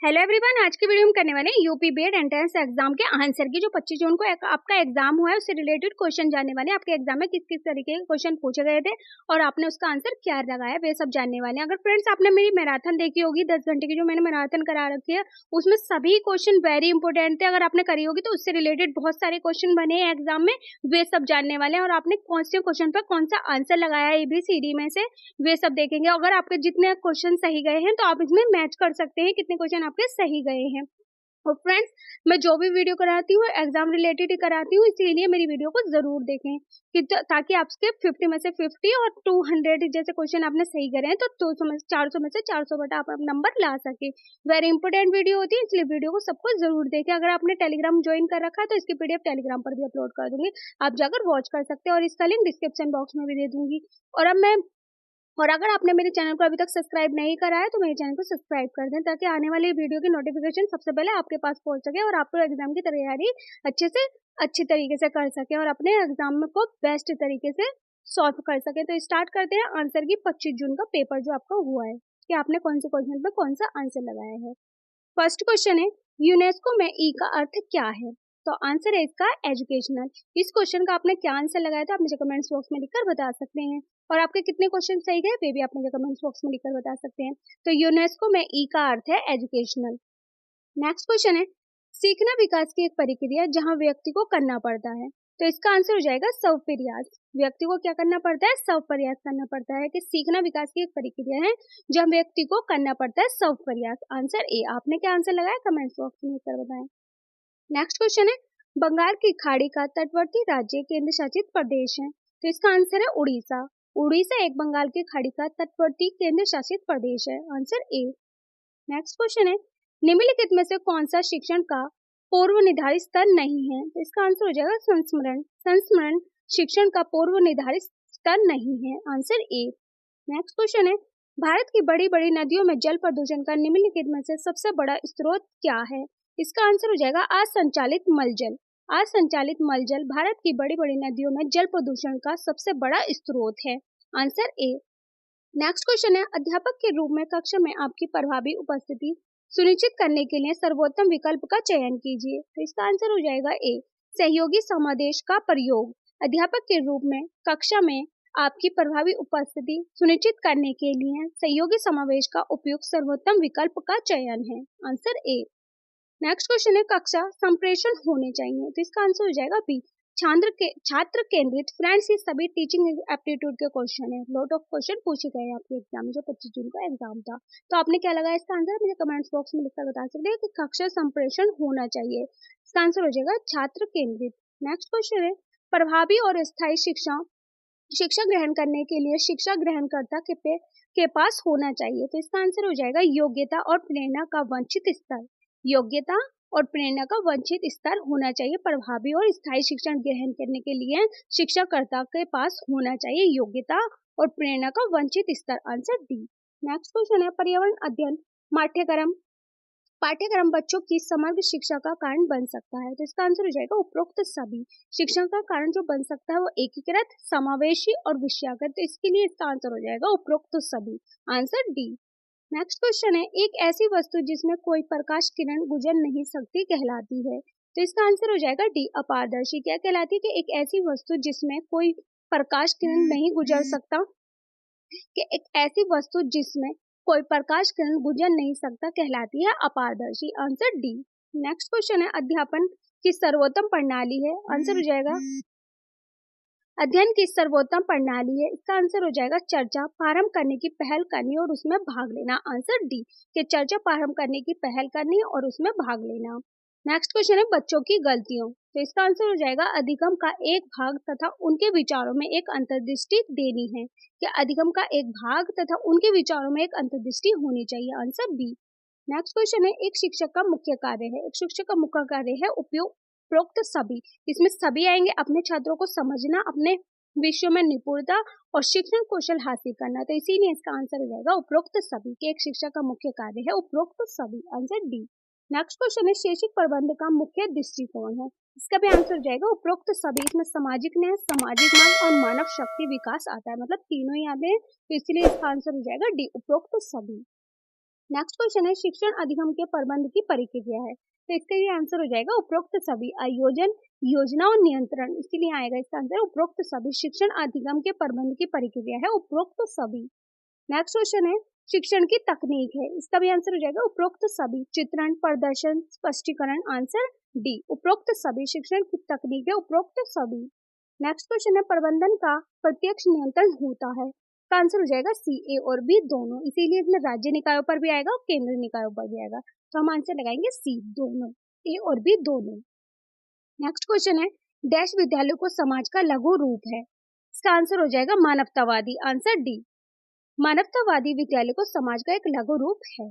Hello everyone, आज की video में करने वाले हैं यूपी बीएड एंट्रेंस एग्जाम के आंसर की। जो 25 जून को आपका एग्जाम हुआ है उससे रिलेटेड क्वेश्चन जानने वाले हैं। आपके एग्जाम में किस किस तरीके के क्वेश्चन पूछे गए थे और आपने उसका आंसर क्या लगाया वे सब जानने वाले हैं। अगर फ्रेंड्स आपने मेरी मैराथन देखी होगी 10 घंटे की जो मैंने मैराथन करा रखी है, उसमें सभी क्वेश्चन वेरी इंपॉर्टेंट थे। अगर आपने करी होगी तो उससे रिलेटेड बहुत सारे क्वेश्चन बने हैं एग्जाम में, वे सब जानने वाले हैं। और आपने कौन से क्वेश्चन पर कौन सा आंसर लगाया है ABCD में से, वे सब देखेंगे। अगर आपके जितने क्वेश्चन सही गए हैं तो आप इसमें मैच कर सकते हैं कितने क्वेश्चन आपके सही गए हैं। और फ्रेंड्स, मैं जो भी वीडियो कराती हूँ एग्जाम रिलेटेड ही कराती हूँ, इसीलिए मेरी वीडियो को जरूर देखें कि ताकि आपके 50 में से 50 और 200 जैसे क्वेश्चन आपने सही करे हैं तो 200 में 400 में से 400 बटा आप नंबर ला सके। वेरी इंपॉर्टेंट वीडियो होती है, इसलिए वीडियो को सबको जरूर देखें। अगर आपने टेलीग्राम ज्वाइन कर रखा है तो इसकी PDF टेलीग्राम पर भी अपलोड कर दूंगी, आप जाकर वॉच कर सकते हैं और इसका लिंक डिस्क्रिप्शन बॉक्स में भी दे दूंगी। और अगर आपने मेरे चैनल को अभी तक सब्सक्राइब नहीं करा है तो मेरे चैनल को सब्सक्राइब कर दें, ताकि आने वाली वीडियो की नोटिफिकेशन सबसे पहले आपके पास पहुंच सके और आप एग्जाम की तैयारी अच्छी तरीके से कर सके और अपने एग्जाम को बेस्ट तरीके से सॉल्व कर सके। तो स्टार्ट करते हैं आंसर की 25 जून का पेपर जो आपका हुआ है कि आपने कौन से क्वेश्चन पे कौन सा आंसर लगाया है। फर्स्ट क्वेश्चन है, यूनेस्को में ई का अर्थ क्या है? तो आंसर है इसका एजुकेशनल। इस क्वेश्चन का आपने क्या आंसर लगाया था आप मुझे कमेंट्स बॉक्स में लिखकर बता सकते हैं। और आपके कितने क्वेश्चन सही गए वे भी आप मुझे कमेंट्स बॉक्स में लिखकर बता सकते हैं। तो यूनेस्को में ई का अर्थ है एजुकेशनल। नेक्स्ट क्वेश्चन है, सीखना विकास की एक प्रक्रिया जहाँ व्यक्ति को करना पड़ता है। तो इसका आंसर हो जाएगा स्वप्रयास। व्यक्ति को क्या करना पड़ता है? स्वप्रयास करना पड़ता है। कि सीखना विकास की एक प्रक्रिया है जहाँ व्यक्ति को करना पड़ता है स्वप्रयास। Answer A. आपने क्या आंसर लगाया कमेंट बॉक्स में लिखकर बताएं। नेक्स्ट क्वेश्चन है, बंगाल की खाड़ी का तटवर्ती राज्य केंद्र शासित प्रदेश है। तो इसका आंसर है उड़ीसा। उड़ीसा एक बंगाल की खाड़ी का तटवर्ती केंद्र शासित प्रदेश है। Answer A. नेक्स्ट क्वेश्चन है, निम्नलिखित में से कौन सा शिक्षण का पूर्व निर्धारित स्तर नहीं है? तो इसका आंसर हो जाएगा संस्मरण। संस्मरण शिक्षण का पूर्व निर्धारित स्तर नहीं है। Answer A. नेक्स्ट क्वेश्चन है, भारत की बड़ी बड़ी नदियों में जल प्रदूषण का निम्नलिखित में से सबसे बड़ा स्रोत क्या है? इसका आंसर हो जाएगा असंचालित मलजल। असंचालित मलजल भारत की बड़ी बड़ी नदियों में जल प्रदूषण का सबसे बड़ा स्रोत है। Answer A. नेक्स्ट क्वेश्चन है, अध्यापक के रूप में कक्षा में आपकी प्रभावी उपस्थिति सुनिश्चित करने के लिए सर्वोत्तम विकल्प का चयन कीजिए। तो इसका आंसर हो जाएगा ए, सहयोगी समादेश का प्रयोग। अध्यापक के रूप में कक्षा में आपकी प्रभावी उपस्थिति सुनिश्चित करने के लिए सहयोगी समावेश का उपयुक्त सर्वोत्तम विकल्प का चयन है। Answer A. नेक्स्ट क्वेश्चन है, कक्षा संप्रेषण होने चाहिए। तो इसका आंसर हो जाएगा बी, छात्र केंद्रित। फ्रेंड्स, ये सभी टीचिंग एप्टीट्यूड के क्वेश्चन है। लॉट ऑफ क्वेश्चन पूछे गए हैं आपके एग्जाम में जो 25 जून का एग्जाम था। तो आपने क्या लगाया इसका आंसर मुझे कमेंट्स बॉक्स में लिखकर बता सकते हैं कि कक्षा संप्रेषण होना चाहिए। इसका आंसर हो जाएगा छात्र केंद्रित। नेक्स्ट क्वेश्चन है, प्रभावी और स्थायी शिक्षा ग्रहण करने के लिए शिक्षा ग्रहणकर्ता के पास होना चाहिए। तो इसका आंसर हो जाएगा योग्यता और प्रेरणा का वांछित स्तर। योग्यता और प्रेरणा का वांछित स्तर होना चाहिए। प्रभावी और स्थायी शिक्षण ग्रहण करने के लिए शिक्षाकर्ता के पास होना चाहिए योग्यता और प्रेरणा का वांछित स्तर। Answer D. नेक्स्ट क्वेश्चन है, पर्यावरण अध्ययन पाठ्यक्रम बच्चों की समग्र शिक्षा का कारण बन सकता है। तो इसका आंसर हो जाएगा उपरोक्त सभी। शिक्षा का कारण जो बन सकता है वो एकीकृत, समावेशी और विषयागत। तो इसके लिए इसका आंसर हो जाएगा उपरोक्त सभी। Answer D. नेक्स्ट क्वेश्चन है, एक ऐसी वस्तु जिसमें कोई प्रकाश किरण गुजर नहीं सकती कहलाती है। तो इसका आंसर हो जाएगा डी, अपारदर्शी। क्या कहलाती है? कि एक ऐसी वस्तु जिसमें कोई प्रकाश किरण नहीं गुजर सकता, कि एक ऐसी वस्तु जिसमें कोई प्रकाश किरण गुजर नहीं सकता कहलाती है अपारदर्शी। Answer D. नेक्स्ट क्वेश्चन है, अध्यापन की सर्वोत्तम प्रणाली है। आंसर हो जाएगा अध्ययन की सर्वोत्तम प्रणाली है। इसका आंसर हो जाएगा चर्चा प्रारंभ करने की पहल करनी और उसमें भाग लेना। आंसर डी, कि चर्चा प्रारंभ करने की पहल करनी और उसमें भाग लेना। नेक्स्ट क्वेश्चन है, बच्चों की गलतियों। तो इसका आंसर हो जाएगा अधिगम का एक भाग तथा उनके विचारों में एक अंतर्दृष्टि देनी है। कि अधिगम का एक भाग तथा उनके विचारों में एक अंतर्दृष्टि होनी चाहिए। Answer B. नेक्स्ट क्वेश्चन है, एक शिक्षक का मुख्य कार्य है। एक शिक्षक का मुख्य कार्य है उपरोक्त सभी। इसमें सभी आएंगे, अपने छात्रों को समझना, अपने विषयों में निपुणता और शिक्षण कौशल हासिल करना। तो इसीलिए इसका आंसर हो जाएगा उपरोक्त सभी। कि एक शिक्षक का मुख्य कार्य है उपरोक्त सभी। Answer D. नेक्स्ट क्वेश्चन है, शैक्षिक प्रबंध का मुख्य दृष्टिकोण है। इसका भी आंसर हो जाएगा उपरोक्त सभी। इसमें सामाजिक न्याय, सामाजिक मान और मानव शक्ति विकास आता है, मतलब तीनों ही आते हैं। तो इसलिए इसका आंसर हो जाएगा डी, उपरोक्त सभी। नेक्स्ट क्वेश्चन है शिक्षण अधिगम के प्रबंध की प्रक्रिया है, तो इसका ये आंसर हो जाएगा उपरोक्त सभी आयोजन योजना और नियंत्रण, इसके लिए आएगा इसका आंसर उपरोक्त सभी। शिक्षण अधिगम के प्रबंध की प्रक्रिया है उपरोक्त सभी। नेक्स्ट क्वेश्चन है शिक्षण की तकनीक है, इसका भी आंसर हो जाएगा उपरोक्त सभी। चित्रण, प्रदर्शन, स्पष्टीकरण, आंसर डी उपरोक्त सभी। शिक्षण की तकनीक है उपरोक्त सभी। नेक्स्ट क्वेश्चन है प्रबंधन का प्रत्यक्ष नियंत्रण होता है, का आंसर हो जाएगा सी, ए और बी दोनों, इसीलिए इसमें राज्य निकायों पर भी आएगा और केंद्रीय निकायों पर भी आएगा, तो हम आंसर लगाएंगे सी दोनों, ए और बी दोनों। नेक्स्ट क्वेश्चन है डैश विद्यालय को समाज का लघु रूप है, इसका आंसर हो जाएगा मानवतावादी, आंसर डी मानवतावादी विद्यालय को समाज का एक लघु रूप है।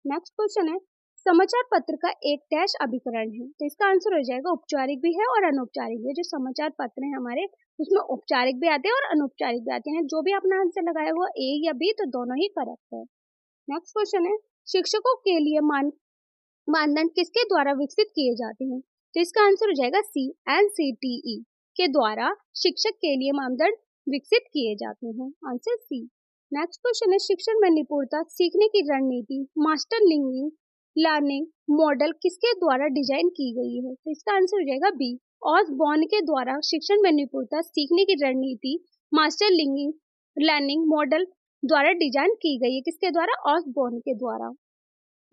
नेक्स्ट क्वेश्चन है समाचार पत्र का एक डैश अभिकरण है, तो इसका आंसर हो जाएगा औपचारिक भी है और अनौपचारिक भी है। जो समाचार पत्र है हमारे उसमें औपचारिक भी आते हैं और अनौपचारिक भी आते हैं, जो भी अपना आंसर लगाया हुआ ए या बी तो दोनों ही करेक्ट है। नेक्स्ट क्वेश्चन है शिक्षकों के लिए मानदंड किसके द्वारा विकसित किए जाते हैं, तो इसका आंसर हो जाएगा सी, NCTE के द्वारा शिक्षक के लिए मानदंड विकसित किए जाते हैं, आंसर सी। नेक्स्ट क्वेश्चन है शिक्षण में निपुणता सीखने की रणनीति मास्टर लर्निंग मॉडल किसके द्वारा डिजाइन की गई है, तो इसका आंसर हो जाएगा बी, ऑसबॉर्न के द्वारा शिक्षण में निपुणता सीखने की रणनीति मास्टर लर्निंग मॉडल द्वारा डिजाइन की गई है, किसके द्वारा, ऑसबॉर्न के द्वारा।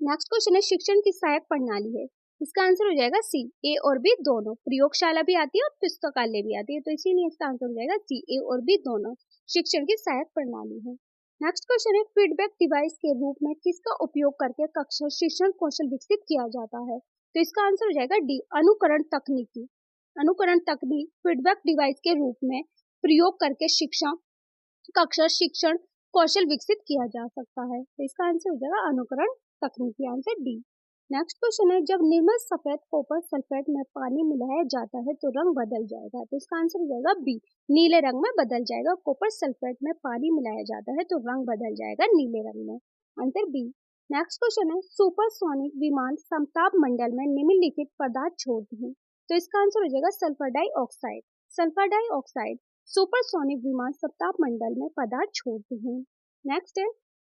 नेक्स्ट क्वेश्चन है शिक्षण की सहायक प्रणाली है, इसका आंसर हो जाएगा सी, ए और बी दोनों। प्रयोगशाला भी आती है और पुस्तकालय भी आती है, तो इसीलिए इसका आंसर हो जाएगा सी, ए और बी दोनों शिक्षण की सहायक प्रणाली है। नेक्स्ट क्वेश्चन है फीडबैक डिवाइस के रूप में किसका उपयोग करके कक्षा शिक्षण कौशल विकसित किया जाता है, तो इसका आंसर हो जाएगा डी, अनुकरण तकनीकी। अनुकरण तकनीक फीडबैक डिवाइस के रूप में प्रयोग करके कक्षा शिक्षण कौशल विकसित किया जा सकता है, तो इसका आंसर हो जाएगा अनुकरण तकनीकी, आंसर डी। नेक्स्ट क्वेश्चन है जब निर्मल सफेद कॉपर सल्फेट में पानी मिलाया जाता है तो रंग बदल जाएगा, तो इसका आंसर हो जाएगा बी, नीले रंग में बदल जाएगा। कॉपर सल्फेट में पानी मिलाया जाता है तो रंग बदल जाएगा नीले रंग में, आंसर बी। नेक्स्ट क्वेश्चन है सुपरसोनिक विमान समताप मंडल में निम्नलिखित पदार्थ छोड़ते हैं, तो इसका आंसर हो जाएगा sulphur dioxide. Sulphur dioxide supersonic विमान समताप मंडल में पदार्थ छोड़ते हैं। नेक्स्ट है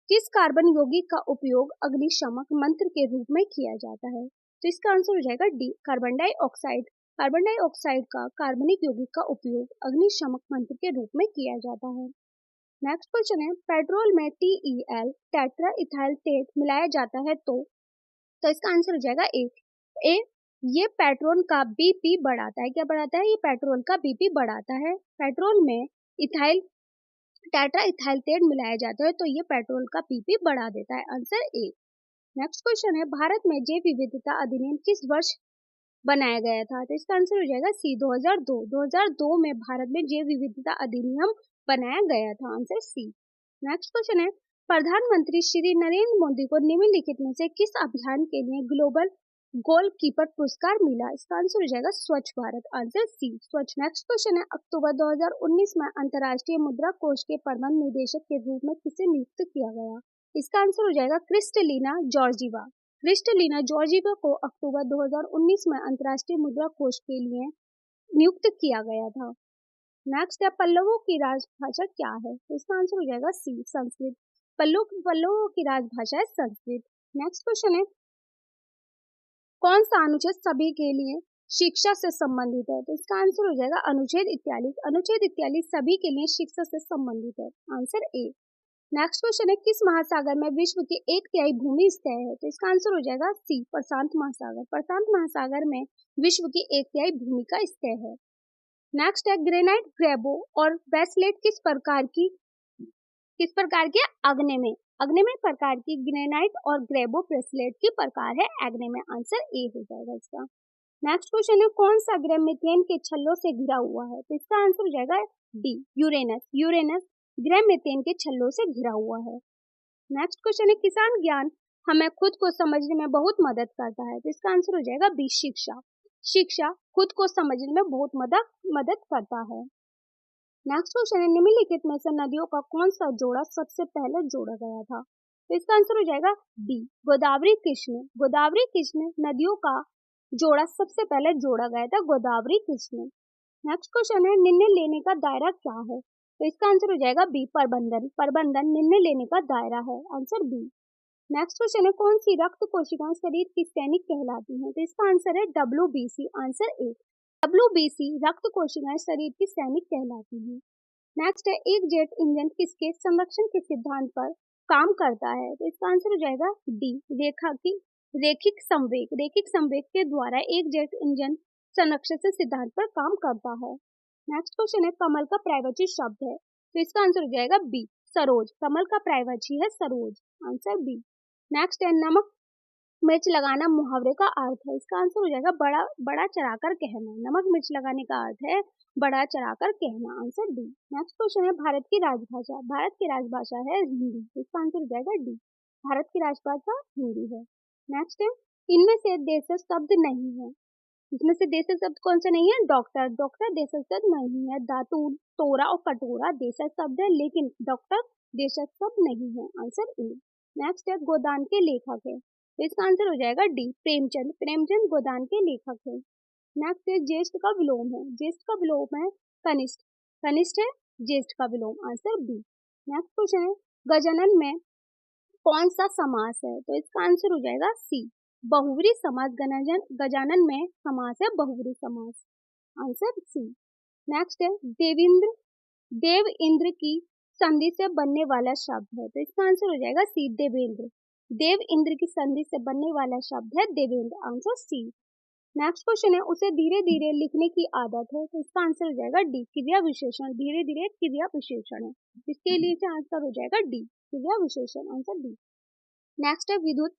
किस कार्बन यौगिक का उपयोग अग्निशमक मंत्र के रूप में किया जाता है, तो इसका आंसर हो जाएगा D, carbon dioxide. Carbon dioxide का कार्बनिक यौगिक का उपयोग अग्निशमक मंत्र के रूप में किया जाता है। नेक्स्ट क्वेश्चन है पेट्रोल में TEL टेट्रा इथाइल टेट मिलाया जाता है तो इसका आंसर हो जाएगा ए, ये पेट्रोल का BP बढ़ाता है। क्या बढ़ाता है, ये पेट्रोल का BP बढ़ाता है। पेट्रोल में टेट्रा इथाइल टेट मिलाया जाता है तो ये पेट्रोल का BP बढ़ा देता है, आंसर ए। नेक्स्ट क्वेश्चन है भारत में जैव विविधता अधिनियम किस वर्ष बनाया गया था, तो इसका आंसर हो जाएगा सी, 2002। 2002 में भारत में जैव विविधता अधिनियम बनाया गया था, आंसर सी। नेक्स्ट क्वेश्चन है प्रधानमंत्री श्री नरेंद्र मोदी को निम्नलिखित में से किस अभियान के लिए ग्लोबल गोलकीपर पुरस्कार मिला, इसका आंसर हो जाएगा स्वच्छ भारत, आंसर सी, स्वच्छ। नेक्स्ट क्वेश्चन है अक्टूबर 2019 में अंतर्राष्ट्रीय मुद्रा कोष के प्रबंध निदेशक के रूप में किसे नियुक्त किया गया, इसका आंसर हो जाएगा क्रिस्टलिना जॉर्जीवा। क्रिस्टलिना जॉर्जीवा को अक्टूबर 2019 में अंतर्राष्ट्रीय मुद्रा कोष के लिए नियुक्त किया गया था। नेक्स्ट है पल्लवों की राजभाषा क्या है, तो इसका आंसर हो जाएगा सी, संस्कृत। पल्लवों की राजभाषा है संस्कृत। नेक्स्ट क्वेश्चन है कौन सा अनुच्छेद सभी के लिए शिक्षा से संबंधित है, तो इसका आंसर हो जाएगा अनुच्छेद 41। अनुच्छेद 41 सभी के लिए शिक्षा से संबंधित है, आंसर ए। नेक्स्ट क्वेश्चन है किस महासागर में विश्व की 1/3 भूमि स्थित है, तो इसका आंसर हो जाएगा सी, प्रशांत महासागर। प्रशांत महासागर में विश्व की 1/3 भूमि का स्थित है। नेक्स्ट है ग्रेनाइट, ग्रेबो और बेसलेट किस प्रकार की अग्नेय प्रकार की ग्रेनाइट और ग्रेबो ब्रेसलेट की प्रकार है अग्नेय, आंसर ए हो जाएगा इसका। नेक्स्ट क्वेश्चन है कौन सा ग्रह मीथेन के छल्लों से घिरा हुआ है, तो इसका आंसर हो जाएगा डी, यूरेनस ग्रह मीथेन के छल्लों से घिरा हुआ है। नेक्स्ट क्वेश्चन है किसान ज्ञान हमें खुद को समझने में बहुत मदद करता है, तो इसका आंसर हो जाएगा बी, शिक्षा खुद को समझने में बहुत मदद करता है। नेक्स्ट क्वेश्चन है निम्नलिखित में से नदियों का कौन सा जोड़ा सबसे पहले जोड़ा गया था, तो इसका आंसर हो जाएगा डी, गोदावरी कृष्ण नदियों का जोड़ा सबसे पहले जोड़ा गया था, गोदावरी कृष्ण। नेक्स्ट क्वेश्चन है निर्णय लेने का दायरा क्या है, तो इसका आंसर हो जाएगा बी, प्रबंधन निर्णय लेने का दायरा है, आंसर बी। नेक्स्ट क्वेश्चन है कौन सी रक्त कोशिकाएं शरीर की सैनिक कहलाती हैं? तो इसका आंसर है WBC, आंसर ए। WBC रक्त कोशिकाएं शरीर की सैनिक कहलाती हैं। नेक्स्ट है एक जेट इंजन किसके संरक्षण के सिद्धांत पर काम करता है? तो इसका आंसर हो जाएगा डी, रेखिक संवेग के द्वारा एक जेट इंजन संरक्षण के सिद्धांत पर काम करता है। नेक्स्ट क्वेश्चन है कमल का प्रायवाची शब्द है? तो इसका आंसर हो जाएगा बी, सरोज। कमल का प्रायवाची है सरोज, आंसर बी। नेक्स्ट है नमक मिर्च लगाना मुहावरे का अर्थ है? इसका आंसर हो जाएगा बड़ा बड़ा चढ़ाकर कहना। नमक मिर्च लगाने का अर्थ है बड़ा चढ़ाकर कहना, आंसर डी। नेक्स्ट क्वेश्चन है भारत की राजभाषा? भारत की राजभाषा है हिंदी, इसका आंसर हो जाएगा डी, भारत की राजभाषा हिंदी है। नेक्स्ट है इनमें से देशज शब्द नहीं है? इसमें से देशज शब्द कौन सा नहीं है? डॉक्टर, डॉक्टर देशज शब्द नहीं है। दातु, तोरा और कटोरा देशज शब्द है, लेकिन डॉक्टर देशज शब्द नहीं है, आंसर ए। नेक्स्ट है गोदान के लेखक है? तो इसका आंसर हो जाएगा डी, प्रेमचंद। प्रेमचंद गोदान के लेखक है। नेक्स्ट है ज्येष्ठ का विलोम है? ज्येष्ठ का विलोम है कनिष्ठ, कनिष्ठ है ज्येष्ठ का विलोम, आंसर बी। नेक्स्ट क्वेश्चन है गजानन में कौन सा समास है? तो इसका आंसर हो जाएगा सी, बहुव्रीहि समास। गजानन में समास है बहुव्रीहि समास, आंसर सी। नेक्स्ट है देव इंद्र की संधि से बनने वाला शब्द है? तो इसका आंसर हो जाएगा सी, देवेंद्र। देव इंद्र की संधि से बनने वाला शब्द है Devendra, answer C. Next question है उसे धीरे धीरे लिखने की आदत है? तो इसका आंसर हो जाएगा डी, क्रिया विशेषण। धीरे धीरे क्रिया विशेषण है, इसके लिए आंसर हो जाएगा डी, क्रिया विशेषण, आंसर डी। नेक्स्ट है विद्युत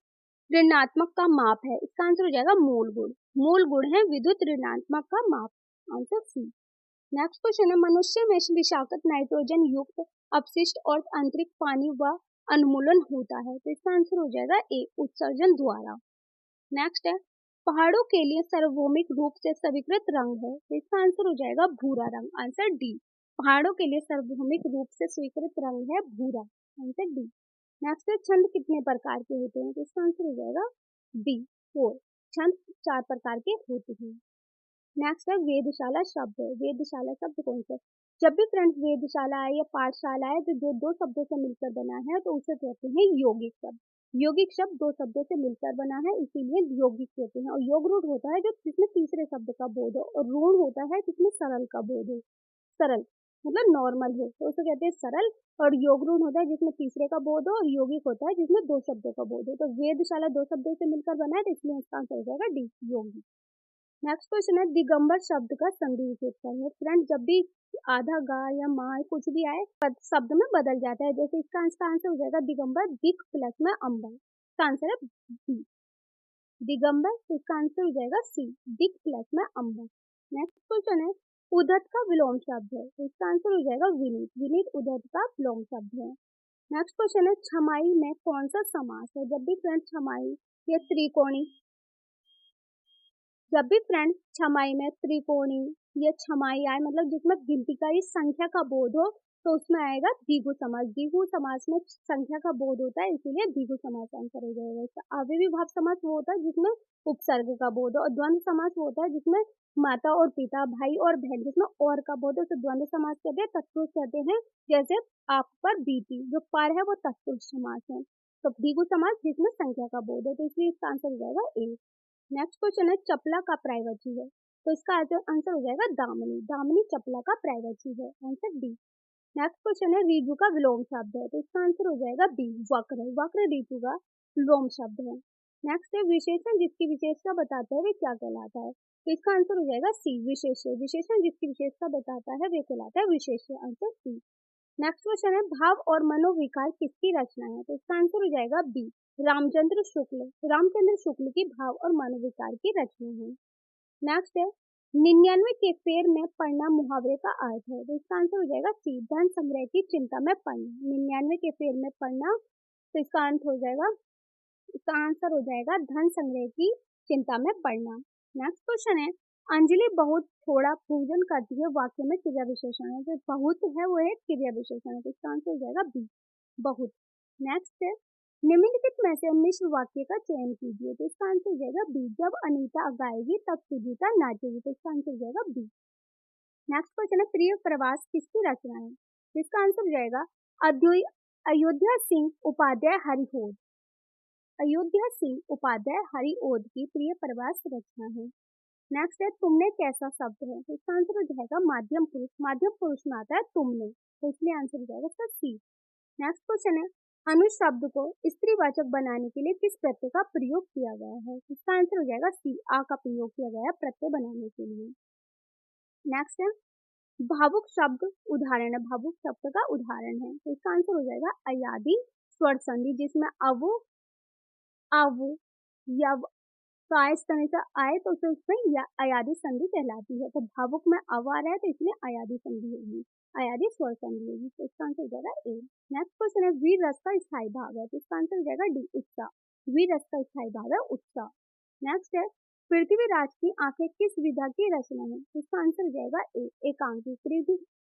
ऋणात्मक का माप है? इसका आंसर हो जाएगा मूल गुण। मूल गुण है विद्युत ऋणात्मक का माप, आंसर सी। नेक्स्ट क्वेश्चन है मनुष्य में विषाक्त नाइट्रोजन युक्त अपशिष्ट और आंतरिक पानी व अनुमूलन होता है? तो इसका आंसर हो जाएगा ए, उत्सर्जन द्वारा। नेक्स्ट है पहाड़ों के लिए सार्वभौमिक रूप से स्वीकृत रंग है? तो इसका आंसर हो जाएगा भूरा रंग, आंसर डी। पहाड़ों के लिए सार्वभौमिक रूप से स्वीकृत रंग है भूरा, आंसर डी। नेक्स्ट है छंद कितने प्रकार के होते हैं? तो इसका आंसर हो जाएगा बी, 4। छंद 4 प्रकार के होते हैं। नेक्स्ट है वेधशाला शब्द है? वेधशाला शब्द कौन सा? जब भी फ्रेंड्स वेधशाला है या पाठशाला है जो दो शब्दों से मिलकर बना है तो उसे कहते हैं यौगिक शब्द। यौगिक शब्द दो शब्दों से मिलकर बना है, इसीलिए यौगिक कहते हैं। और योग रूढ़ होता है जो जिसमें तीसरे शब्द का बोध हो, और ऋण होता है जिसमें सरल का बोध हो। सरल मतलब नॉर्मल हो तो उसे कहते हैं सरल। और योग ऋण होता है जिसमें तीसरे का बोध हो, और यौगिक होता है जिसमें दो शब्दों का बोध हो। तो वेधशाला दो शब्दों से मिलकर बना है, तो इसलिए इसका आंसर हो जाएगा डी, यौगिक। नेक्स्ट क्वेश्चन है दिगंबर शब्द का संधि विच्छेद करें? फ्रेंड जब भी आधा गा या माँ कुछ भी आए शब्द में बदल जाता है। जैसे इसका आंसर हो जाएगा दिगंबर, दिक प्लस में अंबर, इसका आंसर है बी, दिगंबर। तो इसका आंसर हो जाएगा सी, दिक प्लस में अंबर। नेक्स्ट क्वेश्चन है उद्धत का विलोम शब्द है? तो इसका आंसर हो जाएगा विनीत। विनीत उद्धत का विलोम शब्द है। नेक्स्ट क्वेश्चन है छमाई में कौन सा समास है? जब भी फ्रेंड छमाई या त्रिकोणी, जब भी फ्रेंड छमाई में त्रिकोणी या छमाई आए मतलब जिसमें गिनती का ही संख्या का बोध हो, तो उसमें आएगा द्विगु समास। द्विगु समास में संख्या का बोध होता है, इसीलिए द्विगु समास आंसर हो जाएगा इसका। आवेगी भाव समास वो होता है जिसमें उपसर्ग का बोध हो, और द्वंद्व समास वो होता है जिसमें माता और पिता, भाई और बहन, जिसमें और का बोध हो, तो द्वंद्व समास कहते हैं। तत्पुरुष कहते हैं, जैसे आप पर बीती, जो पर है वो तत्पुरुष समास है। तो द्विगु समास जिसमें संख्या का बोध है, तो इसलिए इसका आंसर हो जाएगा ए। नेक्स्ट क्वेश्चन है चपला का प्रायवाची है? तो इसका आंसर हो जाएगा दामिनी। दामिनी चपला का प्रायवाची है, आंसर डी। नेक्स्ट क्वेश्चन है ऋजु का विलोम शब्द है? तो इसका आंसर हो जाएगा बी, वक्र। वक्र ऋजु का विलोम शब्द है। नेक्स्ट है विशेषण जिसकी विशेषता बताता है वे क्या कहलाता है? तो इसका आंसर हो जाएगा सी, विशेष्य। विशेषण जिसकी विशेषता बताता है वे कहलाता है विशेष्य, आंसर सी। नेक्स्ट क्वेश्चन है भाव और मनोविकार किसकी रचना है? तो इसका आंसर हो जाएगा बी, रामचंद्र शुक्ल। रामचंद्र शुक्ल की भाव और मनोविकार की रचना है। नेक्स्ट है 99 के फेर में पढ़ना मुहावरे का अर्थ है? तो इसका आंसर हो जाएगा सी, धन संग्रह की चिंता में पढ़ना। 99 के फेर में पढ़ना, तो इसका आंसर हो जाएगा, इसका आंसर हो जाएगा धन संग्रह की चिंता में पढ़ना। नेक्स्ट क्वेश्चन है अंजलि बहुत थोड़ा भोजन करती है, वाक्य में क्रिया विशेषण है? जो बहुत है वो एक क्रिया विशेषण है, तो इसका आंसर हो जाएगा बी, बहुत। नेक्स्ट है निम्नलिखित में से मिश्र वाक्य का चयन कीजिए? तो इसका आंसर हो जाएगा बी, जब अनीता गाएगी तब सुजीता नाचेगी, तो इसका आंसर हो जाएगा बी। नेक्स्ट क्वेश्चन है प्रिय प्रवास किसकी रचना है? तो इसका आंसर हो जाएगा अयोध्या सिंह उपाध्याय हरिहोर। अयोध्या सिंह उपाध्याय हरिओद की प्रिय प्रवास रचना है। नेक्स्ट है तुमने कैसा शब्द है, तो इसका आंसर हो जाएगा माध्यम पुरुष में आता है तुमने, तो इसलिए आंसर हो जाएगा इसका सी। नेक्स्ट क्वेश्चन है अनुज शब्द को स्त्रीवाचक बनाने के लिए किस प्रत्यय का प्रयोग किया गया है, इसका आंसर हो जाएगा सी, आ का प्रयोग किया गया है प्रत्यय बनाने के लिए। नेक्स्ट है भावुक शब्द उदाहरण है, भावुक शब्द का उदाहरण है, तो इसका आंसर हो जाएगा अयादि स्वर संधि, जिसमें अव यव काय स्थान से आए तो उसे उसमें अयादि संधि कहलाती है। तो भावुक में अव आ रहा है तो इसमें अयादि संधि होगी, अयादि स्वर संधि होगी, तो इसका आंसर हो जाएगा ए। नेक्स्ट क्वेश्चन है वीर रस का स्थायी भाग है, तो इसका आंसर हो जाएगा डी, उत्साह। वीर रस का स्थायी भाग है उत्साह। नेक्स्ट है पृथ्वीराज की आंखें किस विधा की रचना है, तो इसका आंसर हो जाएगा ए, एकांकी।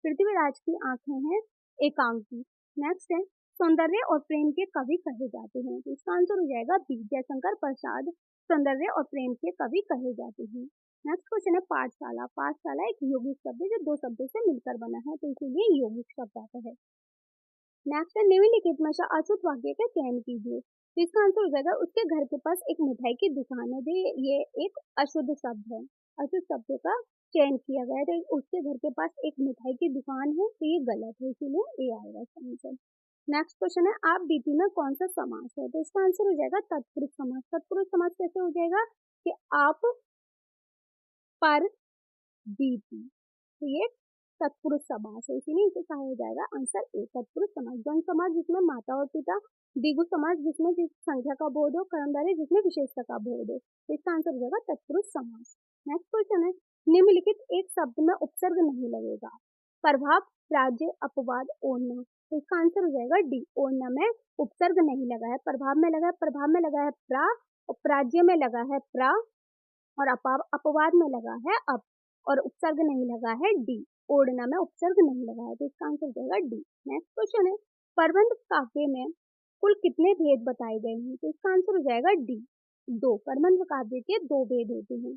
पृथ्वीराज की आंखें हैं एकांकी। नेक्स्ट है सौंदर्य और प्रेम के कवि कहे जाते हैं, तो इसका आंसर हो जाएगा बी, जयशंकर प्रसाद सौंदर्य और प्रेम के कवि कहे जाते हैं। नेक्स्ट क्वेश्चन है पाठशाला। पाठशाला एक यौगिक शब्द है जो दो शब्दों से मिलकर बना है, तो इसीलिए यौगिक शब्द आता है। नेक्स्ट है निम्नलिखित में से अशुद्ध वाक्य का चयन कीजिए, तो इसका आंसर हो जाएगा उसके घर के पास एक मिठाई की दुकान है, जो ये एक अशुद्ध शब्द है, अशुद्ध शब्द का चयन किया गया है, तो उसके घर के पास एक मिठाई की दुकान है, तो ये गलत है, इसीलिए ए आएगा इसका आंसर। नेक्स्ट क्वेश्चन है आप बीती में कौन सा समास है, तो इसका आंसर हो जाएगा तत्पुरुष समास। तत्पुरुष समास कैसे हो जाएगा कि आप पर बीती, तो ये तत्पुरुष समास है, इसीलिए इसे कहा हो जाएगा आंसर ए, तत्पुरुष समास। द्वंद्व समास जिसमें माता और पिता, द्विगु समास जिसमें संख्या का बोध हो, कर्मधारय जिसमें विशेषता का बोध हो, तो इसका आंसर हो जाएगा तत्पुरुष समास। नेक्स्ट क्वेश्चन है निम्नलिखित एक शब्द में उपसर्ग नहीं लगेगा, प्रभाव, राज्य, अपवाद, ओढ़ना, तो इसका आंसर हो जाएगा डी, ओढ़ना में उपसर्ग नहीं लगा है। प्रभाव में लगा है, प्रभाव में लगा है प्रा, और प्राज्य में लगा है प्रा, और अपवाद में लगा है अप, और उपसर्ग नहीं लगा है डी, ओढ़ना में उपसर्ग नहीं लगा है, तो इसका आंसर हो जाएगा डी। नेक्स्ट क्वेश्चन है प्रबंध काव्य में कुल कितने भेद बताए गए हैं, तो इसका आंसर हो जाएगा डी, दो। प्रबंध काव्य के दो भेद होते हैं।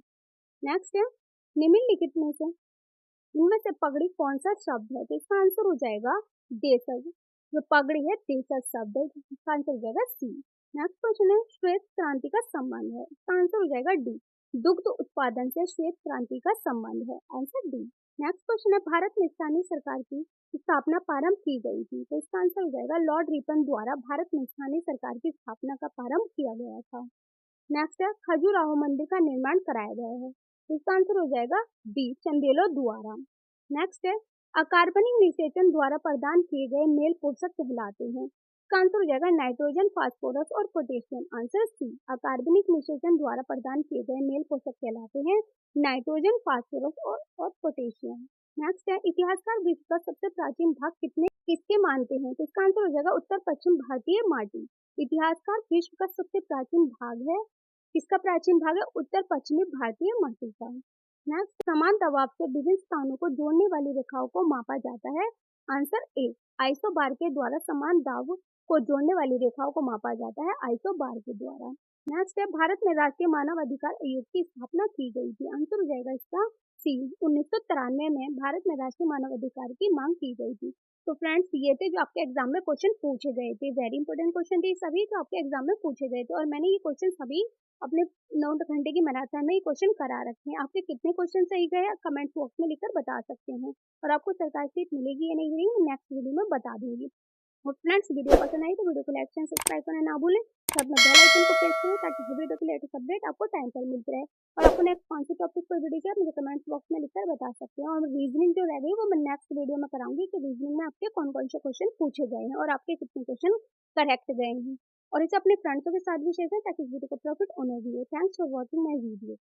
नेक्स्ट है निम्नलिखित में से इनमें से पगड़ी कौन सा शब्द है, तो इसका आंसर हो जाएगा देशज, जो पगड़ी है देशज शब्द है, इसका आंसर हो जाएगा सी। नेक्स्ट क्वेश्चन है श्वेत क्रांति का संबंध है, इसका आंसर हो जाएगा डी, दुग्ध उत्पादन से श्वेत क्रांति का संबंध है, आंसर डी। नेक्स्ट क्वेश्चन है भारत में स्थानीय सरकार की स्थापना प्रारंभ की गई थी, तो इसका आंसर हो जाएगा लॉर्ड रिपन द्वारा भारत में स्थानीय सरकार की स्थापना का प्रारंभ किया गया था। नेक्स्ट है खजुराहो मंदिर का निर्माण कराया गया है, इसका आंसर हो जाएगा बी, चंदेलो द्वारा। नेक्स्ट है अकार्बनिक निषेचन द्वारा प्रदान किए गए मेल पोषक कहलाते हैं, इसका आंसर हो जाएगा नाइट्रोजन, फास्फोरस और पोटेशियम, आंसर सी। अकार्बनिक निषेचन द्वारा प्रदान किए गए मेल पोषक कहलाते हैं नाइट्रोजन, फास्फोरस और पोटेशियम। नेक्स्ट है इतिहासकार विश्व का सबसे प्राचीन भाग किसके मानते हैं, तो इसका आंसर हो जाएगा उत्तर पश्चिम भारतीय माटी। इतिहासकार विश्व का सबसे प्राचीन भाग है, किसका प्राचीन भाग है, उत्तर पश्चिमी भारतीय माटी का। नेक्स्ट समान दबाव से विभिन्न स्थानों को जोड़ने वाली रेखाओं को मापा जाता है, आंसर ए, आइसोबार के द्वारा समान दाब को जोड़ने वाली रेखाओं को मापा जाता है आइसोबार के द्वारा। नेक्स्ट है भारत में राष्ट्रीय मानव अधिकार आयोग की स्थापना की गई थी, आंसर हो जाएगा इसका सी। 1993 में भारत में राष्ट्रीय मानव अधिकार की मांग की गई थी। तो फ्रेंड्स ये थे जो आपके एग्जाम में क्वेश्चन पूछे गए थे, वेरी इंपॉर्टेंट क्वेश्चन थे सभी जो आपके एग्जाम में पूछे गए थे, और मैंने ये क्वेश्चन सभी अपने 9 घंटे की मैराथन में ये क्वेश्चन करा रखे हैं। आपके कितने क्वेश्चन सही गए कमेंट बॉक्स में लिखकर बता सकते हैं, और आपको सरकारी सीट मिलेगी या नहीं मिलेगी मैं नेक्स्ट वीडियो में बता दूंगी। और फ्रेंड्स वीडियो पसंद आई तो वीडियो को लाइक एंड सब्सक्राइब करना ना भूलें, साथ में बेल आइकन को प्रेस करें ताकि हर वीडियो के लेटेस्ट अपडेट आपको टाइम पर मिलते रहे। और आपको नेक्स्ट कौन से टॉपिक पर वीडियो चाहिए मुझे कमेंट बॉक्स में लिखकर बता सकते हैं, और रीजनिंग जो रह गई वो मैं नेक्स्ट वीडियो में कराऊंगी कि रीजनिंग में आपके कौन कौन से क्वेश्चन पूछे गए हैं और आपके कितने क्वेश्चन करेक्ट गए हैं, और इसे अपने फ्रेंड्सों के साथ भी शेयर करें ताकि इस वीडियो को प्रॉफिट उन्हें भी हो। Thanks for watching my video.